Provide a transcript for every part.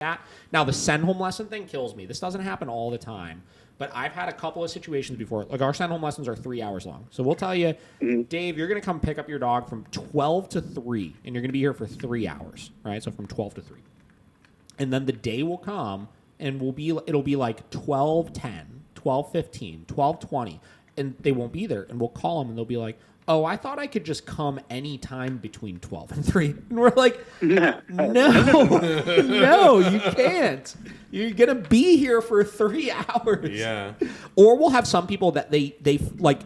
that. Now, the send home lesson thing kills me. This doesn't happen all the time. But I've had a couple of situations before. Like, our send home lessons are 3 hours long. So we'll tell you, Dave, you're going to come pick up your dog from 12 to 3, and you're going to be here for 3 hours, right? So from 12 to 3. And then the day will come, and it'll be like 12:10, 12:15, 12:20, and they won't be there. And we'll call them, and they'll be like, oh, I thought I could just come any time between 12 and 3. And we're like, no, you can't. You're going to be here for 3 hours. Yeah. Or we'll have some people that they like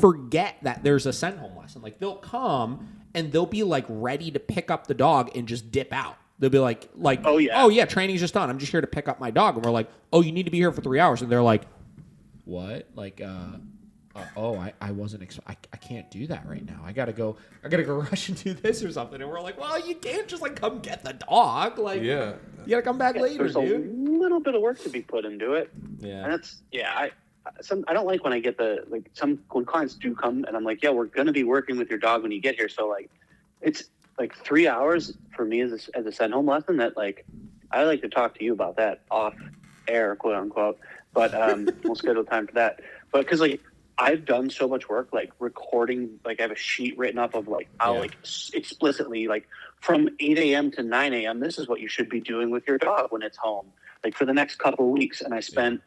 forget that there's a send home lesson. Like, they'll come and they'll be like ready to pick up the dog and just dip out. They'll be like, oh yeah, training's just done. I'm just here to pick up my dog. And we're like, oh, you need to be here for 3 hours. And they're like, what? Like, I wasn't. I can't do that right now. I gotta go rush and do this or something. And we're like, well, you can't just like come get the dog. Like, you gotta come back later, there's dude. There's a little bit of work to be put into it. Yeah, and I don't like when I get when clients do come and I'm like, yeah, we're gonna be working with your dog when you get here. So like, it's like 3 hours for me as a send home lesson. That like, I like to talk to you about that off air, quote unquote. But we'll schedule time for that. But because like, I've done so much work, like recording, like I have a sheet written up of like, I'll like explicitly, like from 8 a.m. to 9 a.m., this is what you should be doing with your dog when it's home, like for the next couple of weeks. And I spent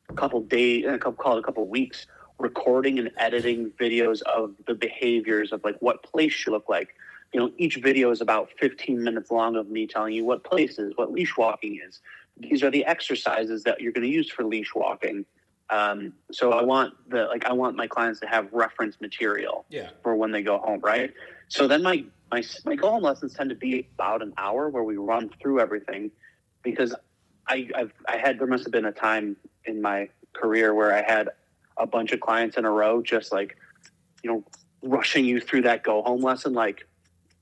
a couple of weeks recording and editing videos of the behaviors of like what place should look like. You know, each video is about 15 minutes long of me telling you what place is, what leash walking is. These are the exercises that you're going to use for leash walking. So I want my clients to have reference material for when they go home, right? So then my go home lessons tend to be about an hour where we run through everything, because there must have been a time in my career where I had a bunch of clients in a row, just like, you know, rushing you through that go home lesson, like,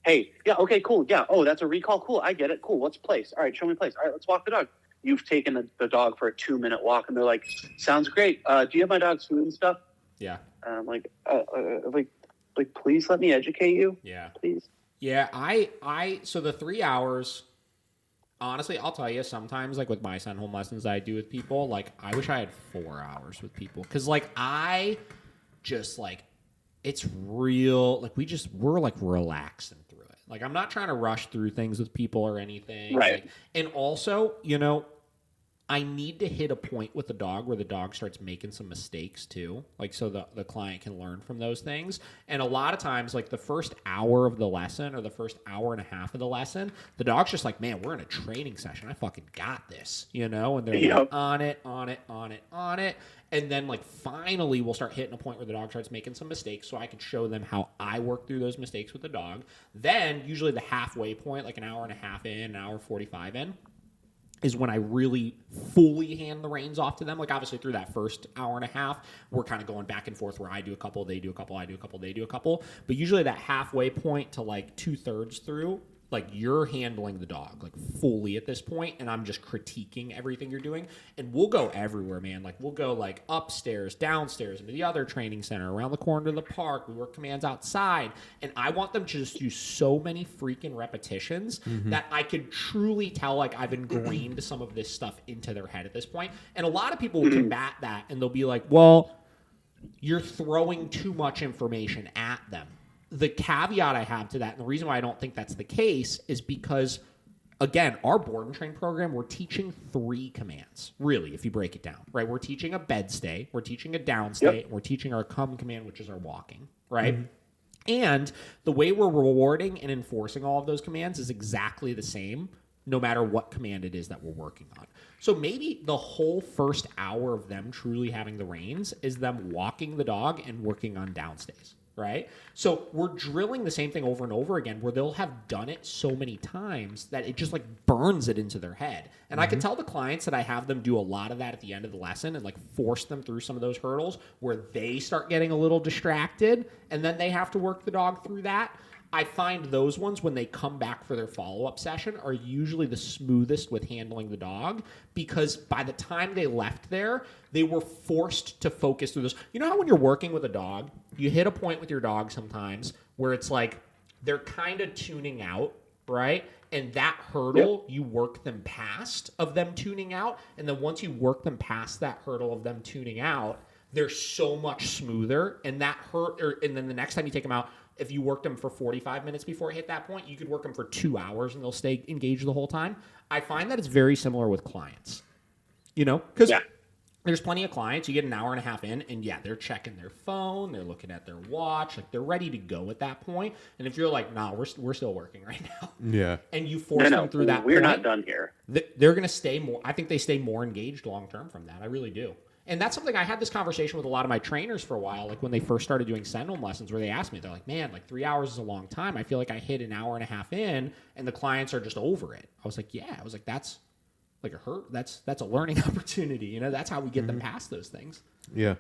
hey, yeah, okay, cool, yeah, oh, that's a recall, cool, I get it, cool, what's place? All right, show me place. All right, let's walk the dog. You've taken the dog for a 2-minute walk, and they're like, sounds great. Do you have my dog's food and stuff? Yeah. I'm like, please let me educate you. Yeah. Please. Yeah, so the 3 hours, honestly, I'll tell you, sometimes, like, with my send home lessons I do with people, like, I wish I had 4 hours with people. Because, like, I just, like, it's real, like, we're, like, relaxing through it. Like, I'm not trying to rush through things with people or anything. Right. Like, and also, you know, I need to hit a point with the dog where the dog starts making some mistakes too. Like, so the client can learn from those things. And a lot of times, like the first hour of the lesson or the first hour and a half of the lesson, the dog's just like, man, we're in a training session. I fucking got this, you know? And they're like, on it. And then, like, finally we'll start hitting a point where the dog starts making some mistakes so I can show them how I work through those mistakes with the dog. Then, usually the halfway point, like an hour and a half in, an hour 45 in, is when I really fully hand the reins off to them. Like, obviously, through that first hour and a half, we're kind of going back and forth where I do a couple, they do a couple, I do a couple, they do a couple. But usually that halfway point to, like, 2/3 through, like, you're handling the dog, like, fully at this point, and I'm just critiquing everything you're doing. And we'll go everywhere, man. Like, we'll go, like, upstairs, downstairs, into the other training center, around the corner to the park. We work commands outside. And I want them to just do so many freaking repetitions that I could truly tell, like, I've ingrained some of this stuff into their head at this point. And a lot of people will combat that, and they'll be like, well, you're throwing too much information at them. The caveat I have to that, and the reason why I don't think that's the case, is because, again, our board and train program, we're teaching 3 commands, really, if you break it down, right? We're teaching a bed stay, we're teaching a down stay, and we're teaching our come command, which is our walking, right? And the way we're rewarding and enforcing all of those commands is exactly the same, no matter what command it is that we're working on. So maybe the whole first hour of them truly having the reins is them walking the dog and working on downstays. Right? So we're drilling the same thing over and over again where they'll have done it so many times that it just like burns it into their head. And I can tell the clients that I have them do a lot of that at the end of the lesson and like force them through some of those hurdles where they start getting a little distracted and then they have to work the dog through that. I find those ones, when they come back for their follow-up session, are usually the smoothest with handling the dog because by the time they left there, they were forced to focus through this. You know how when you're working with a dog, you hit a point with your dog sometimes where it's like they're kind of tuning out, right? And that hurdle, you work them past of them tuning out. And then once you work them past that hurdle of them tuning out, they're so much smoother. And and then the next time you take them out, if you worked them for 45 minutes before it hit that point, you could work them for 2 hours and they'll stay engaged the whole time. I find that it's very similar with clients, because there's plenty of clients, you get an hour and a half in, and they're checking their phone, they're looking at their watch, like they're ready to go at that point. And if you're like, nah, we're still working right now. Yeah. And you force them through that we're point, not done here. They're going to stay more. I think they stay more engaged long-term from that. I really do. And that's something I had this conversation with a lot of my trainers for a while, like when they first started doing send-home lessons, where they asked me, they're like, man, like 3 hours is a long time. I feel like I hit an hour and a half in, and the clients are just over it. I was like, that's like that's a learning opportunity. That's how we get them past those things. Yeah.